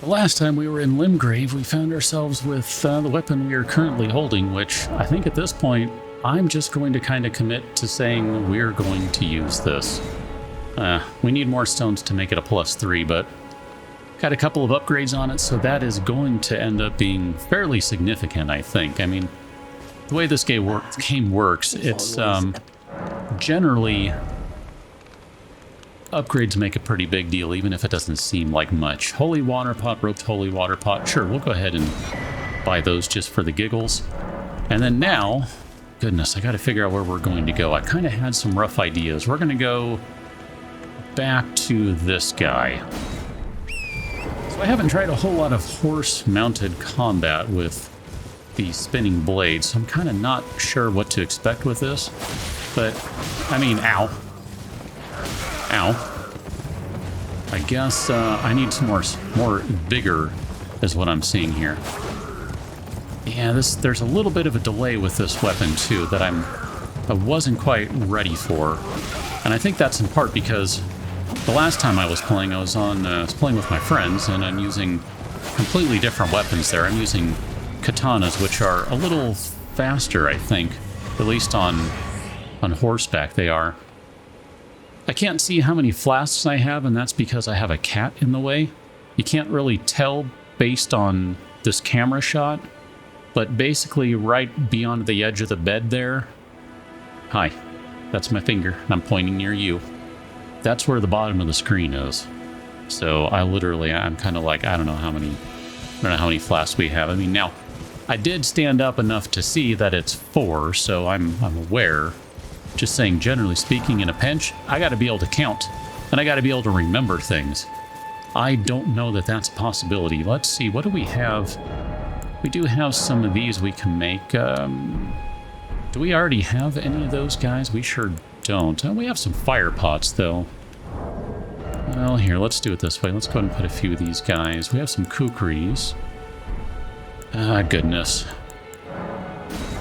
The last time we were in Limgrave, we found ourselves with the weapon we are currently holding, which I think at this point, I'm just going to kind of commit to saying we're going to use this. We need more stones to make it a +3, but got a couple of upgrades on it, so that is going to end up being fairly significant, I think. I mean, the way this game works, it's generally upgrades make a pretty big deal, even if it doesn't seem like much. Holy water pot, roped holy water pot. Sure, we'll go ahead and buy those just for the giggles. And then now, goodness, I got to figure out where we're going to go. I kind of had some rough ideas. We're going to go back to this guy. So I haven't tried a whole lot of horse-mounted combat with the spinning blades, so I'm kind of not sure what to expect with this. But, I mean, ow. Ow. I guess I need some more vigor is what I'm seeing here. Yeah, there's a little bit of a delay with this weapon too that I wasn't quite ready for. And I think that's in part because the last time I was playing, I was playing with my friends, and I'm using completely different weapons there. I'm using katanas, which are a little faster, I think. At least on horseback they are. I can't see how many flasks I have, and that's because I have a cat in the way. You can't really tell based on this camera shot, but basically right beyond the edge of the bed there. Hi, that's my finger. I'm pointing near you. That's where the bottom of the screen is. So I'm kind of like, I don't know how many flasks we have. I mean, now, I did stand up enough to see that it's 4, so I'm aware. Just saying, generally speaking, in a pinch, I got to be able to count, and I got to be able to remember things. I don't know that that's a possibility. Let's see, what do we have? We do have some of these we can make. Do we already have any of those guys? We sure don't. We have some fire pots, though. Well, here, let's do it this way. Let's go ahead and put a few of these guys. We have some kukris. Ah, goodness.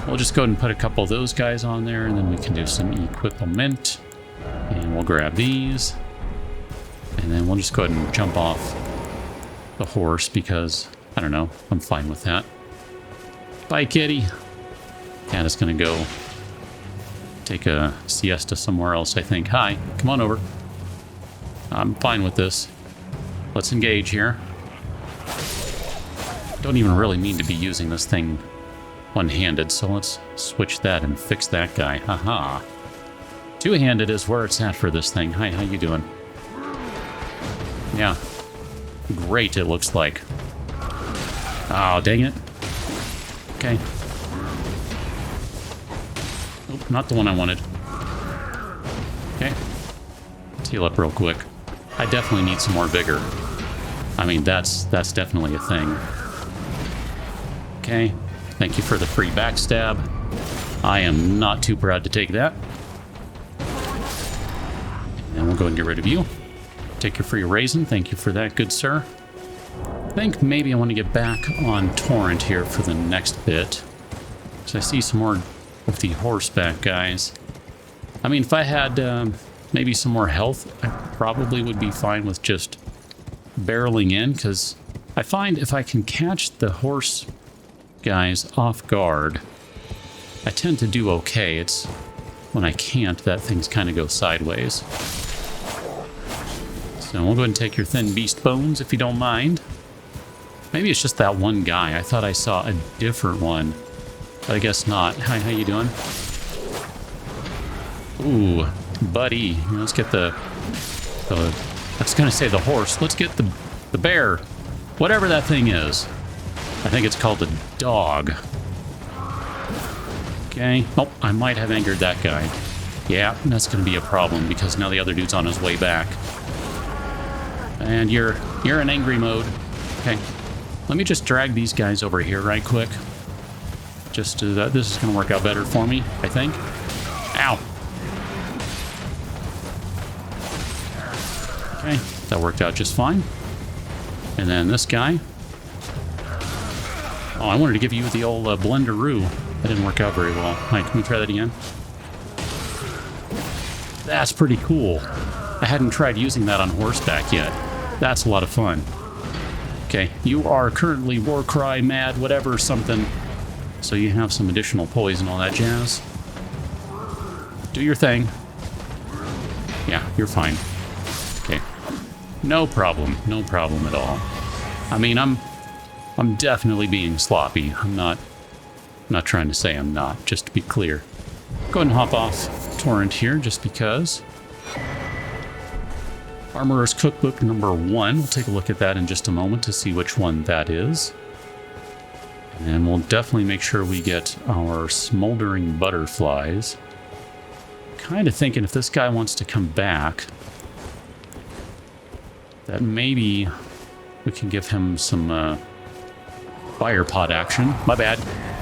We'll just go ahead and put a couple of those guys on there, and then we can do some equipment. And we'll grab these. And then we'll just go ahead and jump off the horse because, I don't know, I'm fine with that. Bye, kitty. Cat is going to go take a siesta somewhere else, I think. Hi, come on over. I'm fine with this. Let's engage here. Don't even really mean to be using this thing one-handed, so let's switch that and fix that guy. Haha. Two-handed is where it's at for this thing. Hi, how you doing? Yeah. Great, it looks like. Oh, dang it. Okay. Nope, not the one I wanted. Okay. Let's heal up real quick. I definitely need some more vigor. I mean, that's definitely a thing. Okay. Thank you for the free backstab. I am not too proud to take that. And we'll go and get rid of you. Take your free raisin. Thank you for that, good sir. I think maybe I want to get back on Torrent here for the next bit. So I see some more of the horseback guys. I mean, if I had maybe some more health, I probably would be fine with just barreling in, because I find if I can catch the horse guys off guard, I tend to do okay. It's when I can't that things kind of go sideways. So we'll go ahead and take your thin beast bones if you don't mind. Maybe it's just that one guy. I thought I saw a different one, but I guess not. Hi, how you doing? Ooh, buddy. Let's get I was gonna say the horse. Let's get the bear. Whatever that thing is. I think it's called a dog. Okay. Oh, I might have angered that guy. Yeah, that's going to be a problem because now the other dude's on his way back. And you're in angry mode. Okay. Let me just drag these guys over here right quick. Just this is going to work out better for me, I think. Ow. Okay, that worked out just fine. And then this guy. Oh, I wanted to give you the old blenderoo. That didn't work out very well. Alright, can we try that again? That's pretty cool. I hadn't tried using that on horseback yet. That's a lot of fun. Okay, you are currently war cry, mad, whatever, something. So you have some additional poison, all that jazz. Do your thing. Yeah, you're fine. Okay. No problem. No problem at all. I mean, I'm definitely being sloppy. I'm not trying to say I'm not, just to be clear. Go ahead and hop off Torrent here, just because. Armorer's Cookbook number 1. We'll take a look at that in just a moment to see which one that is. And we'll definitely make sure we get our Smoldering Butterflies. Kind of thinking if this guy wants to come back, that maybe we can give him some fire pot action. My bad.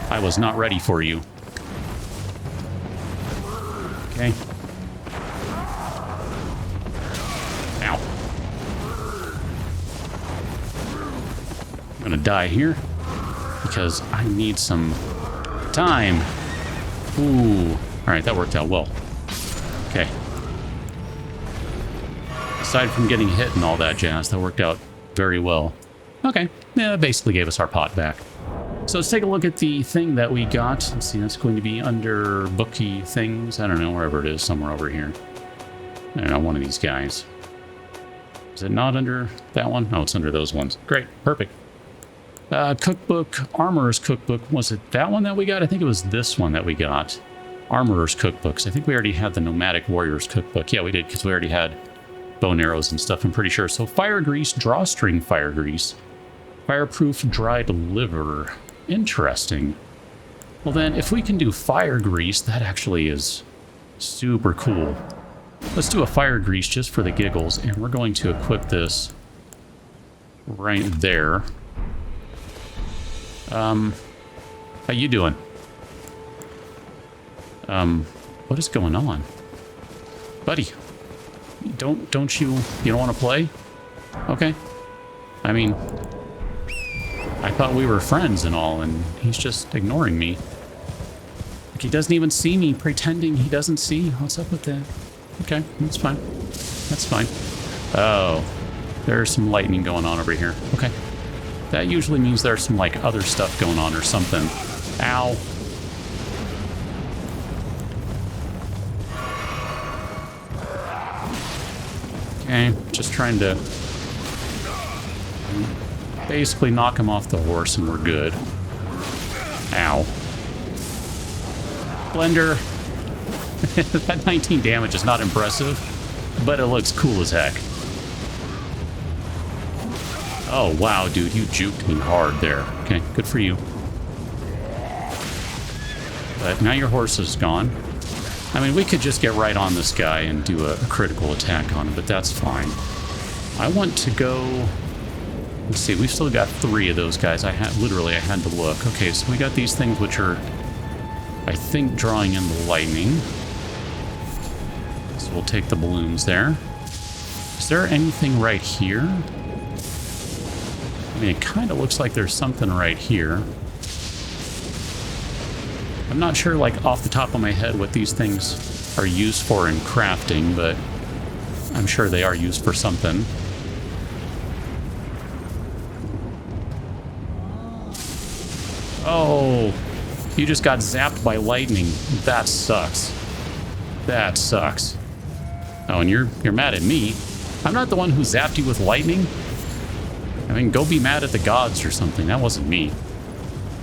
I was not ready for you. Okay. Ow. I'm gonna die here because I need some time. Ooh. Alright, that worked out well. Okay. Aside from getting hit and all that jazz, that worked out very well. Okay. Yeah, that basically gave us our pot back. So let's take a look at the thing that we got. Let's see, that's going to be under booky things. I don't know, wherever it is, somewhere over here. I don't know, one of these guys. Is it not under that one? No, it's under those ones. Great, perfect. Cookbook, Armorer's Cookbook. Was it that one that we got? I think it was this one that we got. Armorer's Cookbooks. I think we already had the Nomadic Warrior's Cookbook. Yeah, we did, because we already had bow and arrows and stuff, I'm pretty sure. So fire grease, drawstring fire grease. Fireproof dried liver. Interesting. Well then, if we can do fire grease, that actually is super cool. Let's do a fire grease just for the giggles, and we're going to equip this right there. How you doing? What is going on? Buddy, you don't want to play? Okay. I mean, I thought we were friends and all, and he's just ignoring me. Like, he doesn't even see me, pretending he doesn't see. What's up with that? Okay, that's fine. That's fine. Oh, there's some lightning going on over here. Okay. That usually means there's some, like, other stuff going on or something. Ow. Okay, just trying to basically knock him off the horse and we're good. Ow. Blender. That 19 damage is not impressive, but it looks cool as heck. Oh, wow, dude, you juked me hard there. Okay, good for you. But now your horse is gone. I mean, we could just get right on this guy and do a critical attack on him, but that's fine. I want to go... Let's see, we've still got 3 of those guys. I had to look. Okay, so we got these things which are, I think, drawing in the lightning. So we'll take the balloons there. Is there anything right here? I mean, it kind of looks like there's something right here. I'm not sure, like, off the top of my head what these things are used for in crafting, but I'm sure they are used for something. Oh, you just got zapped by lightning. That sucks. That sucks. Oh, and you're mad at me. I'm not the one who zapped you with lightning. I mean, go be mad at the gods or something. That wasn't me.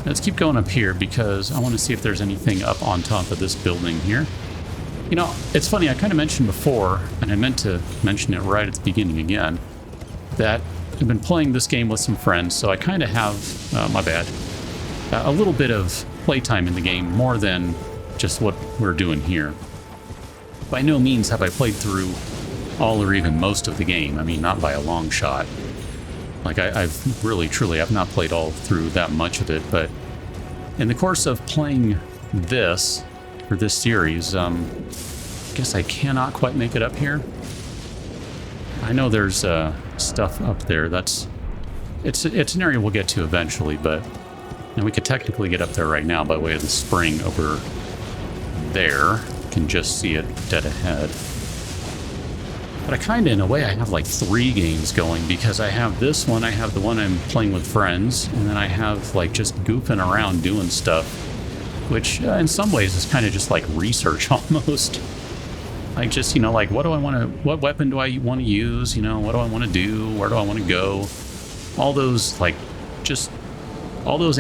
Let's keep going up here because I want to see if there's anything up on top of this building here. You know, it's funny, I kind of mentioned before, and I meant to mention it right at the beginning again, that I've been playing this game with some friends, so I kind of have, my bad, a little bit of playtime in the game, more than just what we're doing here. By no means have I played through all or even most of the game. I mean, not by a long shot. Like, I've really, truly, I've not played all through that much of it, but in the course of playing this, for this series, I guess I cannot quite make it up here. I know there's stuff up there. It's an area we'll get to eventually, but and we could technically get up there right now by way of the spring over there. You can just see it dead ahead. But I kind of, in a way, I have like 3 games going, because I have this one, I have the one I'm playing with friends, and then I have like just goofing around doing stuff, which in some ways is kind of just like research almost. Like just, you know, like what weapon do I want to use? You know, what do I want to do? Where do I want to go? All those like just all those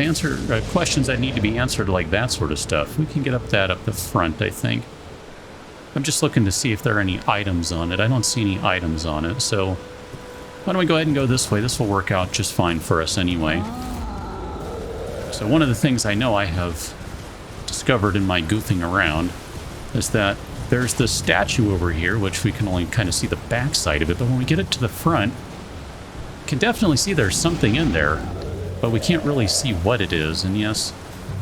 questions that need to be answered, like that sort of stuff. We can get up the front, I think. I'm just looking to see if there are any items on it. I don't see any items on it, so why don't we go ahead and go this way? This will work out just fine for us anyway. So one of the things I know I have discovered in my goofing around is that there's this statue over here, which we can only kind of see the back side of it, but when we get it to the front, we can definitely see there's something in there, but we can't really see what it is. And yes,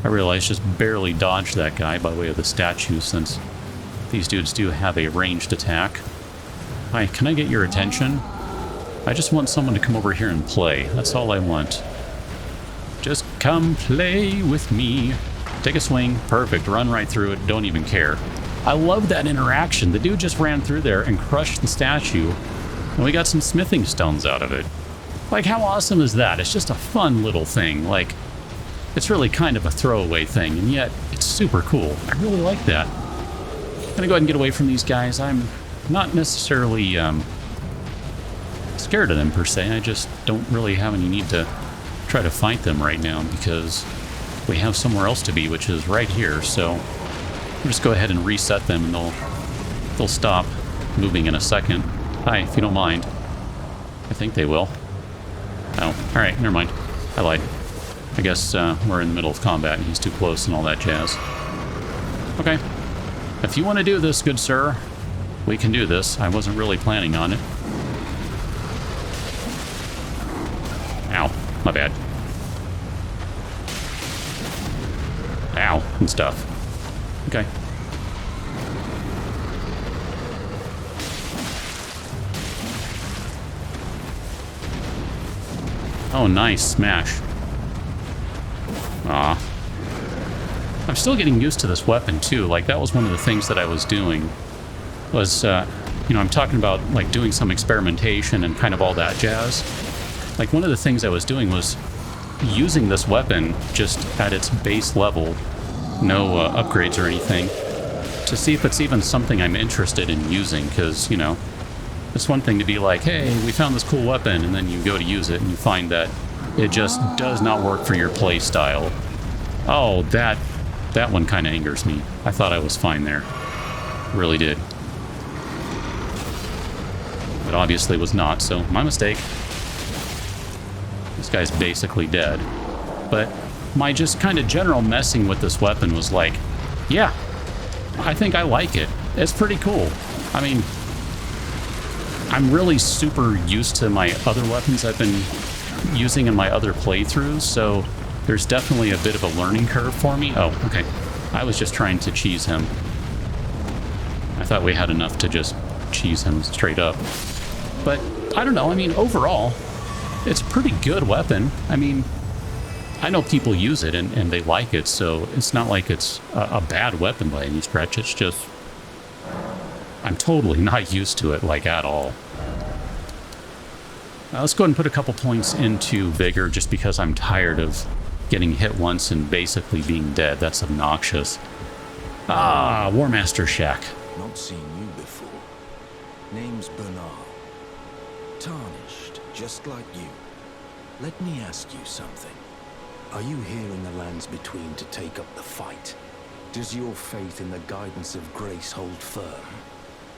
I realize just barely dodged that guy by way of the statue, since these dudes do have a ranged attack. Hi, can I get your attention? I just want someone to come over here and play. That's all I want. Just come play with me. Take a swing. Perfect. Run right through it. Don't even care. I love that interaction. The dude just ran through there and crushed the statue, and we got some smithing stones out of it. Like, how awesome is that? It's just a fun little thing. Like, it's really kind of a throwaway thing, and yet it's super cool. I really like that. I'm gonna go ahead and get away from these guys. I'm not necessarily scared of them per se. I just don't really have any need to try to fight them right now, because we have somewhere else to be, which is right here. So we'll just go ahead and reset them, and they'll stop moving in a second. Hi, if you don't mind. I think they will. Oh, all right, never mind. I lied. I guess we're in the middle of combat and he's too close and all that jazz. Okay. If you want to do this, good sir, we can do this. I wasn't really planning on it. Ow, my bad. Ow, and stuff. Okay. Oh, nice. Smash. Aw. I'm still getting used to this weapon, too. Like, that was one of the things that I was doing. Was, you know, I'm talking about, like, doing some experimentation and kind of all that jazz. Like, one of the things I was doing was using this weapon just at its base level, no upgrades or anything, to see if it's even something I'm interested in using, because, you know, it's one thing to be like, hey, we found this cool weapon, and then you go to use it and you find that it just does not work for your play style. Oh, that one kind of angers me. I thought I was fine there. Really did. But obviously was not, so my mistake. This guy's basically dead. But my just kind of general messing with this weapon was like, yeah, I think I like it. It's pretty cool. I mean, I'm really super used to my other weapons I've been using in my other playthroughs, so there's definitely a bit of a learning curve for me. Oh, okay. I was just trying to cheese him. I thought we had enough to just cheese him straight up. But, I don't know, I mean, overall, it's a pretty good weapon. I mean, I know people use it and they like it, so it's not like it's a bad weapon by any stretch. It's just, I'm totally not used to it, like, at all. Let's go ahead and put a couple points into Vigor, just because I'm tired of getting hit once and basically being dead. That's obnoxious. Ah, Warmaster Shack. Not seen you before. Name's Bernal. Tarnished, just like you. Let me ask you something. Are you here in the lands between to take up the fight? Does your faith in the guidance of grace hold firm,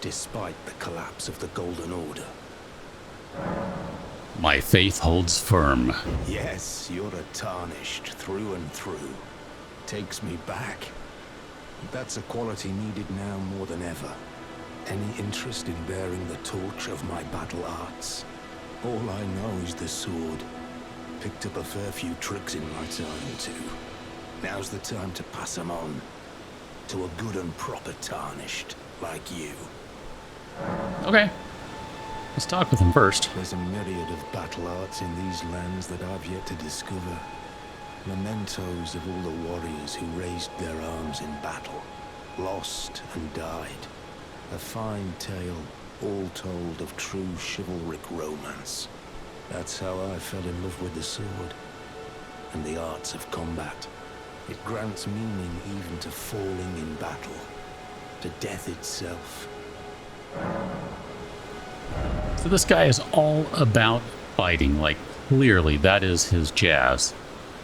despite the collapse of the Golden Order? My faith holds firm. Yes, you're a Tarnished through and through. Takes me back. That's a quality needed now more than ever. Any interest in bearing the torch of my battle arts? All I know is the sword. Picked up a fair few tricks in my time too. Now's the time to pass them on. To a good and proper Tarnished like you. Okay. Let's talk with him first. There's a myriad of battle arts in these lands that I've yet to discover. Mementos of all the warriors who raised their arms in battle, lost and died. A fine tale, all told of true chivalric romance. That's how I fell in love with the sword and the arts of combat. It grants meaning even to falling in battle, to death itself. So this guy is all about fighting, like clearly that is his jazz.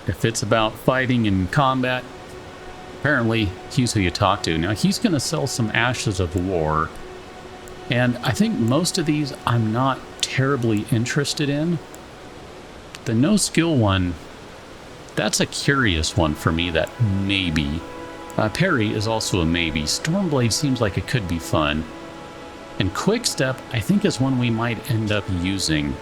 If it's about fighting and combat, apparently he's who you talk to. Now he's going to sell some Ashes of War, and I think most of these I'm not terribly interested in. The no skill one, that's a curious one for me that maybe. Parry is also a maybe. Stormblade seems like it could be fun. And Quickstep, I think, is one we might end up using.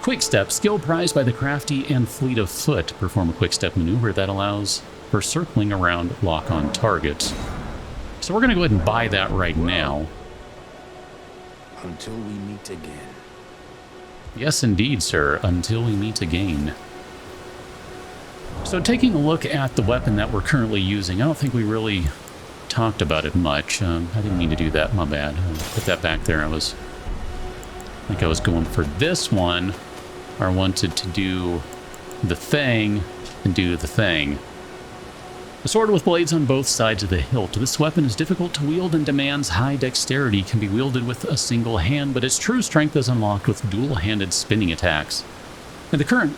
Quickstep, skill prized by the crafty and fleet of foot. Perform a quickstep maneuver that allows for circling around lock-on targets. So we're going to go ahead and buy that right now. Until we meet again. Yes, indeed, sir. Until we meet again. So taking a look at the weapon that we're currently using, I don't think we really talked about it much. I didn't mean to do that, my bad. Put that back there. I think I was going for this one. I wanted to do the thing and do the thing. A sword with blades on both sides of the hilt. This weapon is difficult to wield and demands high dexterity. Can be wielded with a single hand, but its true strength is unlocked with dual-handed spinning attacks. And the current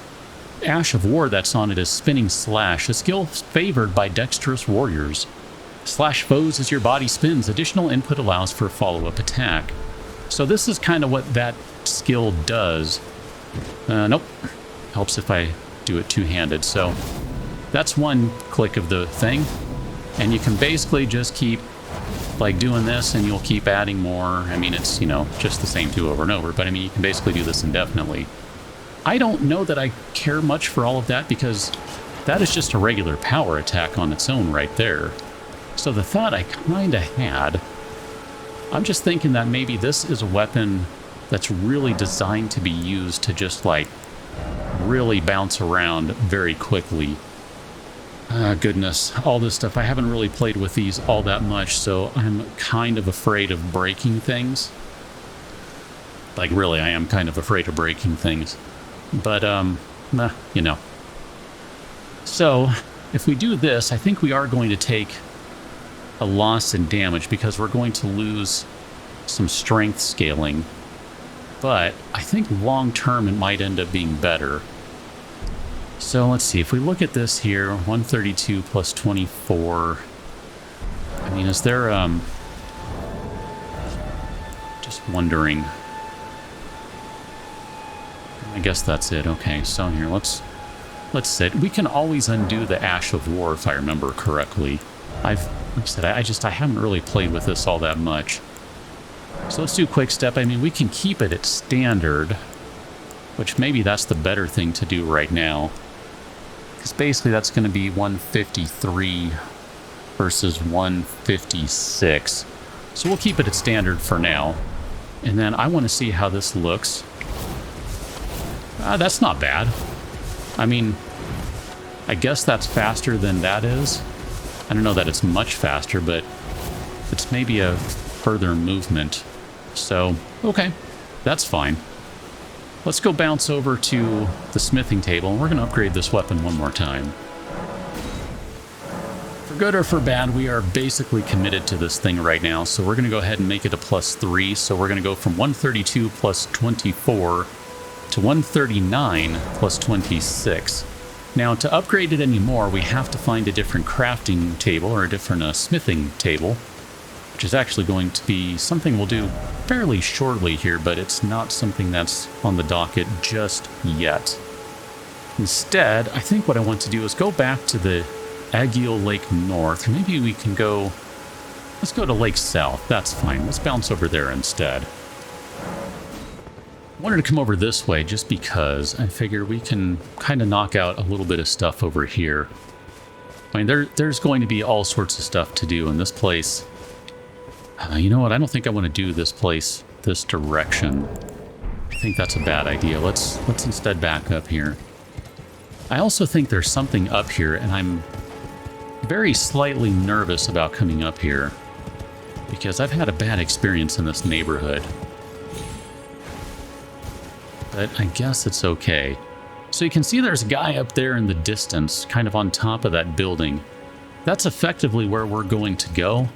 Ash of War that's on it is Spinning Slash, a skill favored by dexterous warriors. Slash foes as your body spins. Additional input allows for a follow-up attack. So this is kind of what that skill does. Nope. Helps if I do it two-handed. So that's one click of the thing. And you can basically just keep like doing this and you'll keep adding more. I mean, it's, you know, just the same two over and over. But I mean, you can basically do this indefinitely. I don't know that I care much for all of that because that is just a regular power attack on its own right there. So the thought I kind of had, I'm just thinking that maybe this is a weapon that's really designed to be used to just like really bounce around very quickly. Goodness, all this stuff. I haven't really played with these all that much, so I'm kind of afraid of breaking things. Like really, I am kind of afraid of breaking things. But, you know. So, if we do this, I think we are going to take a loss in damage because we're going to lose some strength scaling. But I think long term it might end up being better. So let's see, if we look at this here, 132 plus 24. I mean, is there, just wondering. I guess that's it. Okay, so here, let's sit. We can always undo the Ash of War if I remember correctly. Like I said, I haven't really played with this all that much. So let's do Quick Step. I mean, we can keep it at standard, which maybe that's the better thing to do right now. Because basically that's going to be 153 versus 156. So we'll keep it at standard for now. And then I want to see how this looks. That's not bad. I mean, I guess that's faster than that is. I don't know that it's much faster, but it's maybe a further movement. So, okay, that's fine. Let's go bounce over to the smithing table, and we're going to upgrade this weapon one more time. For good or for bad, we are basically committed to this thing right now, so we're going to go ahead and make it a +3. So we're going to go from 132 plus 24 to 139 plus 26. Now, to upgrade it anymore, we have to find a different crafting table or a different smithing table, which is actually going to be something we'll do fairly shortly here, but it's not something that's on the docket just yet. Instead, I think what I want to do is go back to the Agiel Lake North. Maybe we can go... Let's go to Lake South. That's fine. Let's bounce over there instead. I wanted to come over this way just because I figure we can kind of knock out a little bit of stuff over here. I mean, there's going to be all sorts of stuff to do in this place. You know what? I don't think I want to do this place this direction. I think that's a bad idea. Let's instead back up here. I also think there's something up here, and I'm very slightly nervous about coming up here because I've had a bad experience in this neighborhood. but I guess it's okay. So you can see there's a guy up there in the distance, kind of on top of that building. That's effectively where we're going to go,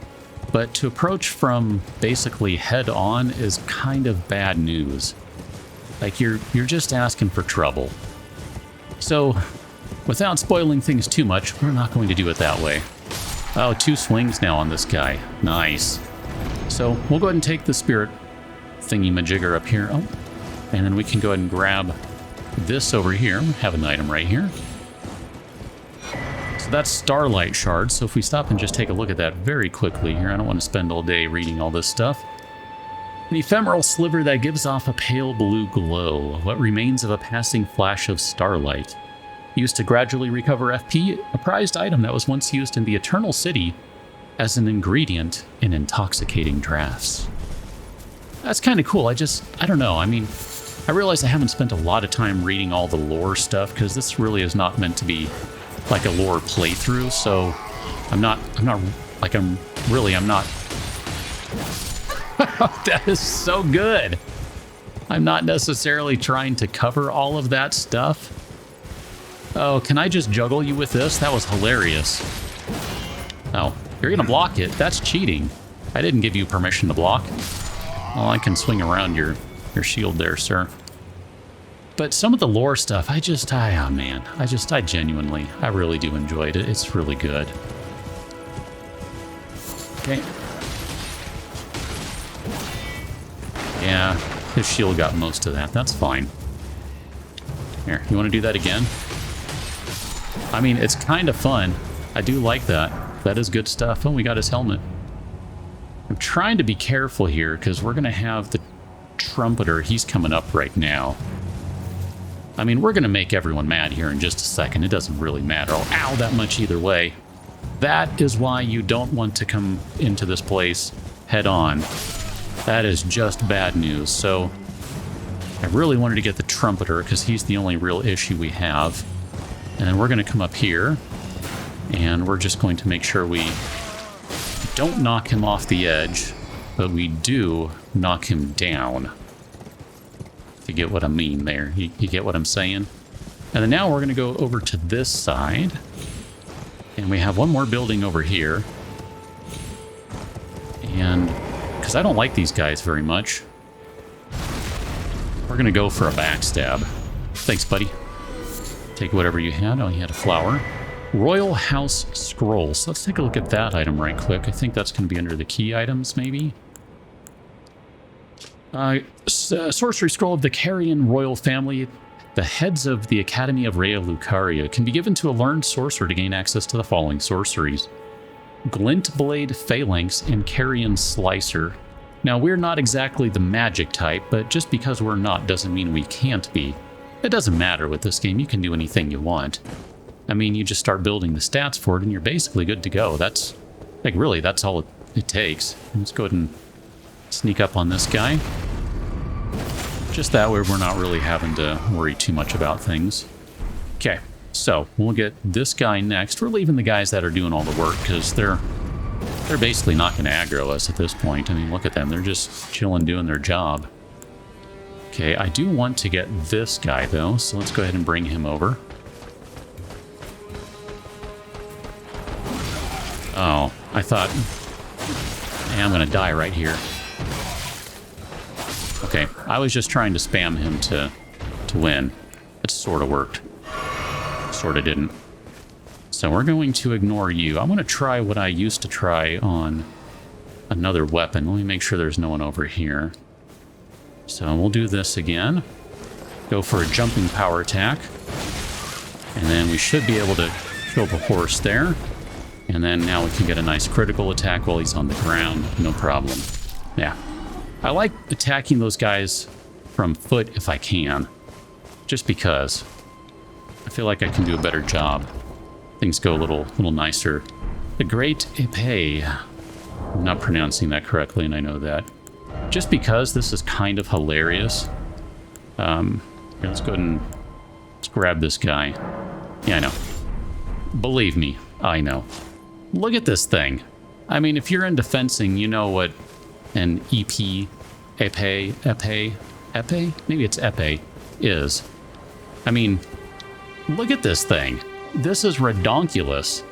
but to approach from basically head on is kind of bad news. Like you're just asking for trouble. So without spoiling things too much, we're not going to do it that way. Oh, 2 swings now on this guy. Nice. So we'll go ahead and take the spirit thingy-majigger up here. Oh, and then we can go ahead and grab this over here. We have an item right here. So that's Starlight Shard. So if we stop and just take a look at that very quickly here, I don't want to spend all day reading all this stuff. An ephemeral sliver that gives off a pale blue glow, what remains of a passing flash of starlight. Used to gradually recover FP, a prized item that was once used in the Eternal City as an ingredient in intoxicating drafts. That's kind of cool. I don't know. I mean, I realize I haven't spent a lot of time reading all the lore stuff because this really is not meant to be like a lore playthrough, so I'm not that is so good. I'm not necessarily trying to cover all of that stuff. Oh, can I just juggle you with this? That was hilarious. Oh, you're gonna block it. That's cheating. I didn't give you permission to block. Well, I can swing around your shield there, sir. But some of the lore stuff, I genuinely, I really do enjoy it. It's really good. Okay. Yeah, his shield got most of that. That's fine. Here, you want to do that again? I mean, it's kind of fun. I do like that. That is good stuff. Oh, we got his helmet. I'm trying to be careful here because we're going to have the trumpeter. He's coming up right now. I mean, we're going to make everyone mad here in just a second. It doesn't really matter. Ow, that much either way. That is why you don't want to come into this place head on. That is just bad news. So I really wanted to get the trumpeter because he's the only real issue we have. And then we're going to come up here and we're just going to make sure we don't knock him off the edge, but we do knock him down. If you get what I mean there. You get what I'm saying? And then now we're going to go over to this side. And we have one more building over here. And because I don't like these guys very much, we're going to go for a backstab. Thanks, buddy. Take whatever you had. Oh, you had a flower. Royal House Scroll. So let's take a look at that item right quick. I think that's going to be under the key items, maybe. Sorcery Scroll of the Carian Royal Family. The heads of the Academy of Rea Lucaria can be given to a learned sorcerer to gain access to the following sorceries. Glint Blade Phalanx and Carian Slicer. Now, we're not exactly the magic type, but just because we're not doesn't mean we can't be. It doesn't matter with this game. You can do anything you want. I mean, you just start building the stats for it and you're basically good to go. That's, like, really, that's all it takes. Let's go ahead and sneak up on this guy. Just that way we're not really having to worry too much about things. Okay, so we'll get this guy next. We're leaving the guys that are doing all the work because they're basically not going to aggro us at this point. I mean, look at them. They're just chilling, doing their job. Okay, I do want to get this guy, though, so let's go ahead and bring him over. Oh, I thought... Hey, I'm going to die right here. Okay, I was just trying to spam him to win. It sort of worked. Sort of didn't. So we're going to ignore you. I'm going to try what I used to try on another weapon. Let me make sure there's no one over here. So we'll do this again. Go for a jumping power attack. And then we should be able to kill the horse there. And then now we can get a nice critical attack while he's on the ground. No problem. Yeah. I like attacking those guys from foot if I can. Just because. I feel like I can do a better job. Things go a little nicer. The Great Epee. I'm not pronouncing that correctly, and I know that. Just because this is kind of hilarious. Here, let's go ahead and let's grab this guy. Yeah, I know. Believe me, I know. Look at this thing. I mean, if you're into fencing, you know what an epee, maybe it's epee, is. I mean, look at this thing. This is redonkulous.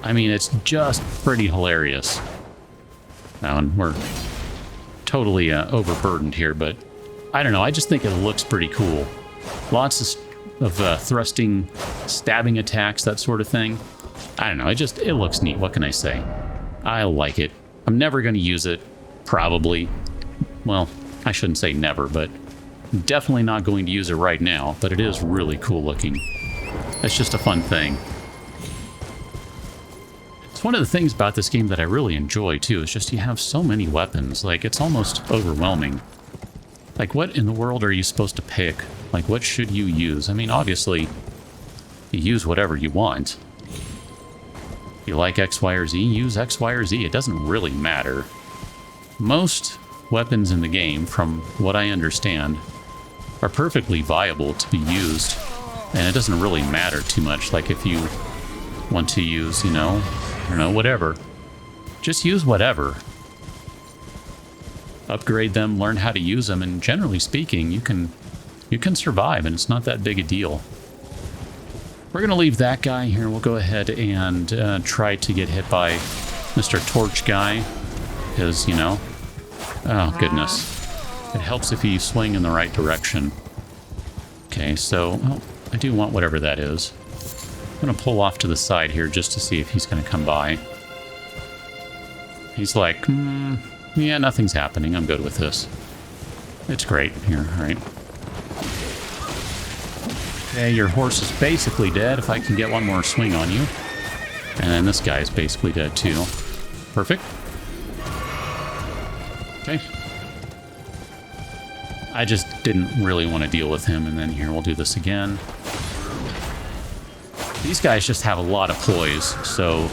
I mean, it's just pretty hilarious. Now, and we're totally overburdened here, but I don't know. I just think it looks pretty cool. Lots of thrusting, stabbing attacks, that sort of thing. I don't know. It looks neat. What can I say? I like it. I'm never going to use it, probably. Well, I shouldn't say never, but definitely not going to use it right now, but it is really cool looking. It's just a fun thing. It's one of the things about this game that I really enjoy, too, is just you have so many weapons. Like, it's almost overwhelming. Like, what in the world are you supposed to pick? Like, what should you use? I mean, obviously, you use whatever you want. If you like X, Y, or Z, use X, Y, or Z. It doesn't really matter. Most weapons in the game, from what I understand, are perfectly viable to be used. And it doesn't really matter too much. Like, if you want to use, you know, I don't know, whatever. Just use whatever. Upgrade them, learn how to use them, and generally speaking, you can survive, and it's not that big a deal. We're going to leave that guy here. We'll go ahead and try to get hit by Mr. Torch guy, because, you know, oh, goodness. It helps if you swing in the right direction. Okay, so, well, I do want whatever that is. I'm going to pull off to the side here just to see if he's going to come by. He's like, yeah, nothing's happening. I'm good with this. It's great. Here, all right. Okay, your horse is basically dead if I can get one more swing on you. And then this guy is basically dead too. Perfect. Okay. I just didn't really want to deal with him, and then here, we'll do this again. These guys just have a lot of poise, so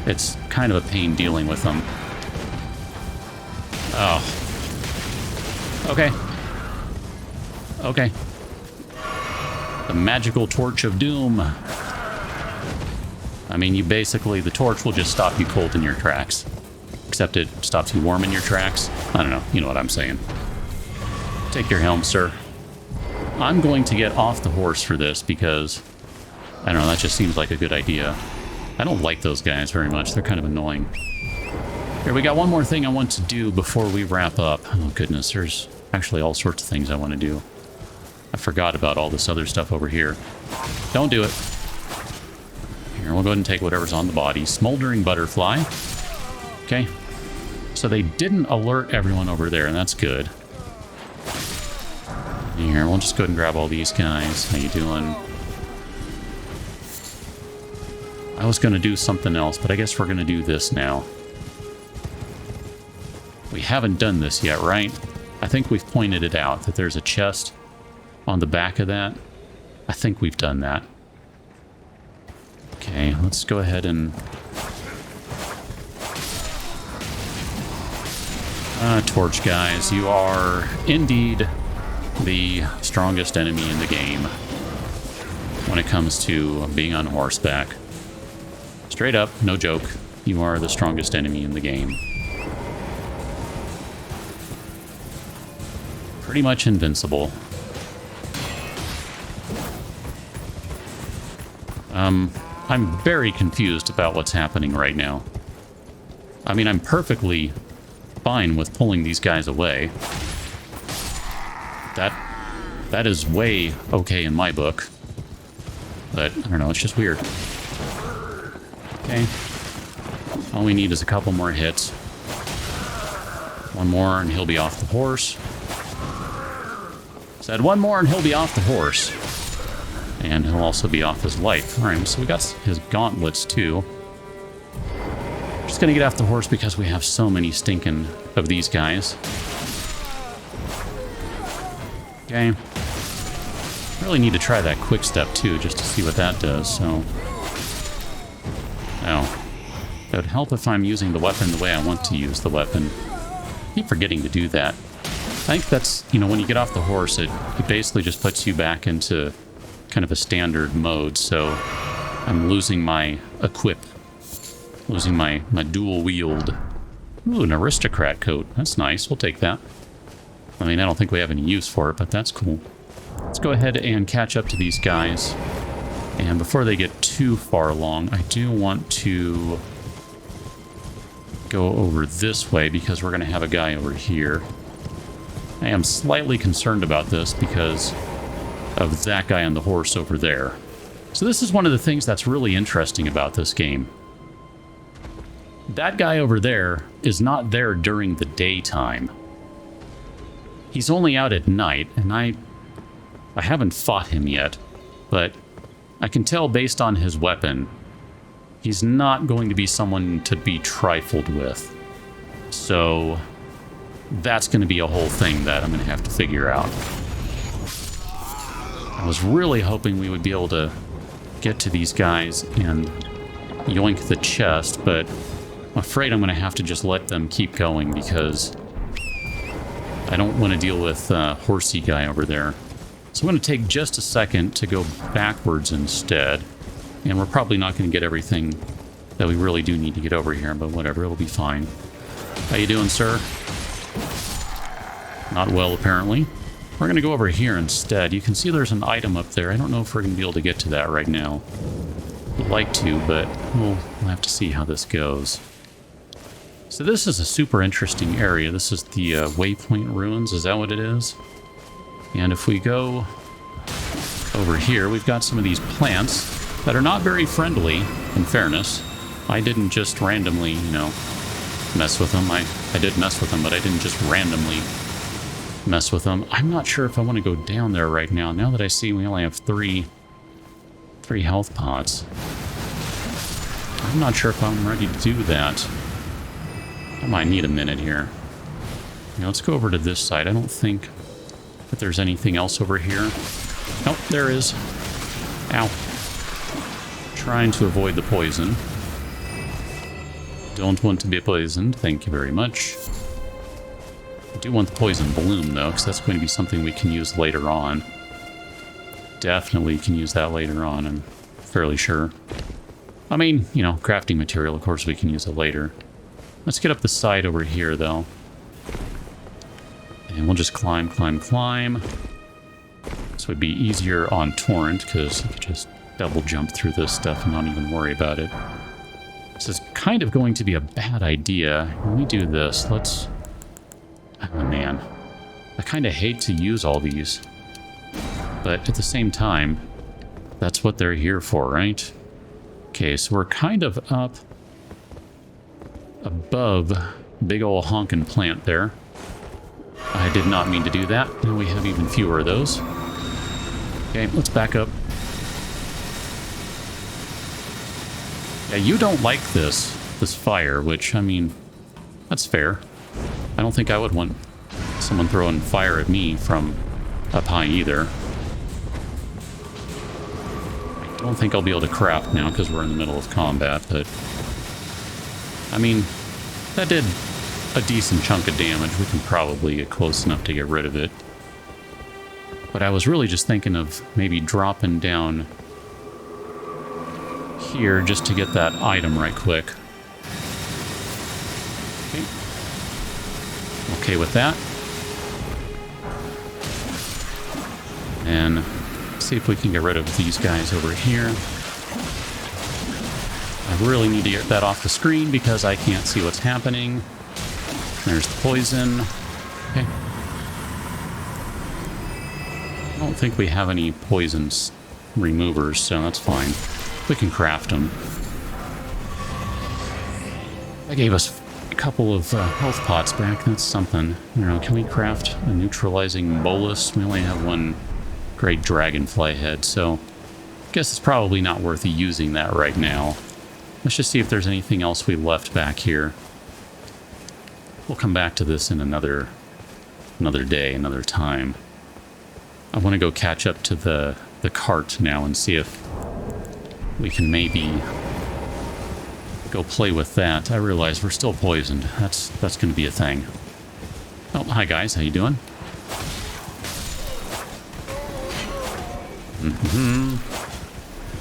it's kind of a pain dealing with them. Oh. Okay. Okay. The magical torch of doom. I mean, you basically, the torch will just stop you cold in your tracks. Except it stops you warm in your tracks. I don't know, you know what I'm saying. Take your helm, sir. I'm going to get off the horse for this because, I don't know, that just seems like a good idea. I don't like those guys very much. They're kind of annoying. Here, we got one more thing I want to do before we wrap up. Oh, goodness, there's actually all sorts of things I want to do. I forgot about all this other stuff over here. Don't do it. Here, we'll go ahead and take whatever's on the body. Smoldering butterfly. Okay. So they didn't alert everyone over there, and that's good. Here, we'll just go ahead and grab all these guys. How you doing? I was going to do something else, but I guess we're going to do this now. We haven't done this yet, right? I think we've pointed it out, that there's a chest on the back of that. I think we've done that. Okay, let's go ahead and... torch guys, you are indeed the strongest enemy in the game when it comes to being on horseback. Straight up, no joke, you are the strongest enemy in the game. Pretty much invincible. I'm very confused about what's happening right now. I mean, I'm perfectly fine with pulling these guys away. That is way okay in my book. But, I don't know, it's just weird. Okay. All we need is a couple more hits. One more and he'll be off the horse. Said one more and he'll be off the horse. And he'll also be off his life. Alright, so we got his gauntlets too. Just gonna get off the horse because we have so many stinking of these guys. Okay. Really need to try that quick step too, just to see what that does, so... Oh. It would help if I'm using the weapon the way I want to use the weapon. I keep forgetting to do that. I think that's, you know, when you get off the horse, it basically just puts you back into kind of a standard mode, so I'm losing my equip. Losing my dual wield. Ooh, an aristocrat coat. That's nice. We'll take that. I mean, I don't think we have any use for it, but that's cool. Let's go ahead and catch up to these guys. And before they get too far along, I do want to go over this way because we're going to have a guy over here. I am slightly concerned about this because of that guy on the horse over there. So this is one of the things that's really interesting about this game. That guy over there is not there during the daytime. He's only out at night, and I haven't fought him yet, but I can tell based on his weapon, he's not going to be someone to be trifled with. So that's going to be a whole thing that I'm going to have to figure out. I was really hoping we would be able to get to these guys and yoink the chest, but I'm afraid I'm going to have to just let them keep going because I don't want to deal with horsey guy over there. So I'm going to take just a second to go backwards instead. And we're probably not going to get everything that we really do need to get over here, but whatever, it'll be fine. How you doing, sir? Not well, apparently. We're going to go over here instead. You can see there's an item up there. I don't know if we're going to be able to get to that right now. I'd like to, but we'll have to see how this goes. So this is a super interesting area. This is the Waypoint Ruins. Is that what it is? And if we go over here, we've got some of these plants that are not very friendly, in fairness. I didn't just randomly, you know, mess with them. I did mess with them, but I didn't just randomly mess with them. I'm not sure if I want to go down there right now. Now that I see we only have three health pots. I'm not sure if I'm ready to do that. I might need a minute here. Now let's go over to this side. I don't think that there's anything else over here. Oh, there is. Ow. Trying to avoid the poison. Don't want to be poisoned. Thank you very much. I do want the poison bloom, though, because that's going to be something we can use later on. Definitely can use that later on, I'm fairly sure. I mean, you know, crafting material, of course we can use it later. Let's get up the side over here, though. And we'll just climb, climb, climb. This would be easier on Torrent, because you could just double jump through this stuff and not even worry about it. This is kind of going to be a bad idea. When we do this, let's... Oh, man. I kind of hate to use all these. But at the same time, that's what they're here for, right? Okay, so we're kind of up above big ol' honkin' plant there. I did not mean to do that. Now we have even fewer of those. Okay, let's back up. Yeah, you don't like this fire, which, I mean, that's fair. I don't think I would want someone throwing fire at me from up high either. I don't think I'll be able to craft now because we're in the middle of combat, but... I mean, that did a decent chunk of damage. We can probably get close enough to get rid of it. But I was really just thinking of maybe dropping down here just to get that item right quick. Okay. Okay with that. And see if we can get rid of these guys over here. I really need to get that off the screen because I can't see what's happening. There's the poison. Okay. I don't think we have any poison removers, so that's fine. We can craft them. That gave us a couple of health pots back. That's something. I don't know, can we craft a neutralizing bolus? We only have one great dragonfly head, so I guess it's probably not worth using that right now. Let's just see if there's anything else we left back here. We'll come back to this in another day, another time. I want to go catch up to the cart now and see if we can maybe go play with that. I realize we're still poisoned. That's going to be a thing. Oh, hi guys, how you doing?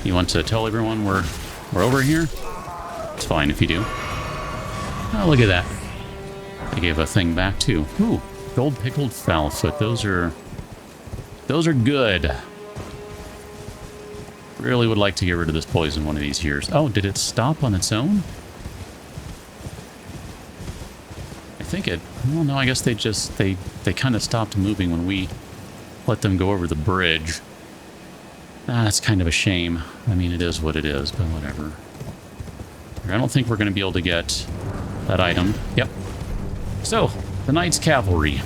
You want to tell everyone we're over here? It's fine if you do. Oh, look at that. They gave a thing back too. Ooh, Gold pickled fowlfoot. Those are good. Really would like to get rid of this poison one of these years. Oh, did it stop on its own? I think it... Well, no, I guess they just... They kind of stopped moving when we let them go over the bridge. Ah, that's kind of a shame. I mean, it is what it is, but whatever. I don't think we're going to be able to get that item. Yep. So, the Knight's Cavalry.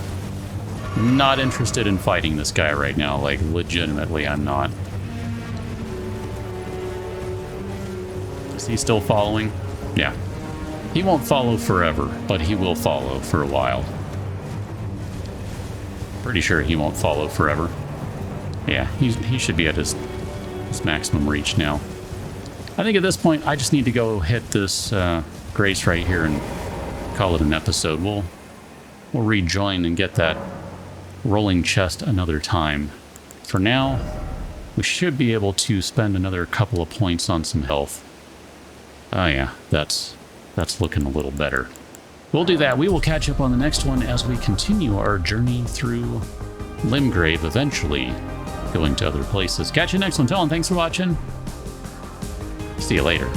Not interested in fighting this guy right now. Like, legitimately, I'm not. Is he still following? Yeah. He won't follow forever, but he will follow for a while. Pretty sure he won't follow forever. Yeah, he should be at his maximum reach now. I think at this point, I just need to go hit this grace right here and call it an episode. We'll rejoin and get that rolling chest another time. For now, we should be able to spend another couple of points on some health. Oh yeah, that's looking a little better. We'll do that. We will catch up on the next one as we continue our journey through Limgrave, eventually going to other places. Catch you next one. Tell them thanks for watching. See you later.